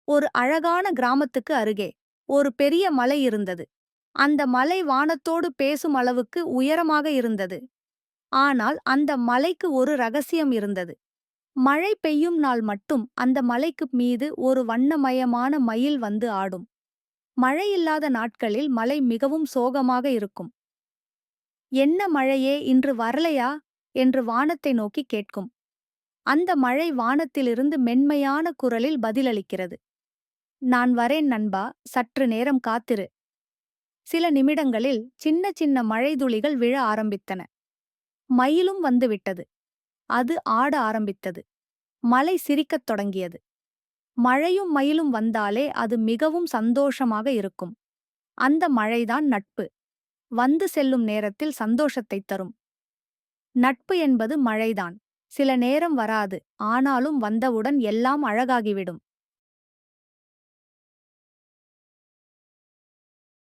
ஒரு அழகான கிராமத்துக்கு அருகே ஒரு பெரிய மலை இருந்தது. அந்த மலை வானத்தோடு பேசும் அளவுக்கு உயரமாக இருந்தது. ஆனால் அந்த மலைக்கு ஒரு ரகசியம் இருந்தது. மழை பெய்யும் நாள் மட்டும் அந்த மலைக்கு மீது ஒரு வண்ணமயமான மயில் வந்து ஆடும். மழையில்லாத நாட்களில் மலை மிகவும் சோகமாக இருக்கும். என்ன மழையே, இன்று வரலையா என்று வானத்தை நோக்கி கேட்கும். அந்த மழை வானத்திலிருந்து மென்மையான குரலில் பதிலளிக்கிறது. நான் வரேன் நண்பா, சற்று நேரம் காத்திரு. சில நிமிடங்களில் சின்ன சின்ன மழைத்துளிகள் விழ ஆரம்பித்தன. மயிலும் வந்துவிட்டது. அது ஆட ஆரம்பித்தது. மலை சிரிக்கத் தொடங்கியது. மழையும் மயிலும் வந்தாலே அது மிகவும் சந்தோஷமாக இருக்கும். அந்த மழைதான் நட்பு. வந்து செல்லும் நேரத்தில் சந்தோஷத்தைத் தரும். நட்பு என்பது மழைதான். சில நேரம் வராது, ஆனாலும் வந்தவுடன் எல்லாம் அழகாகிவிடும்.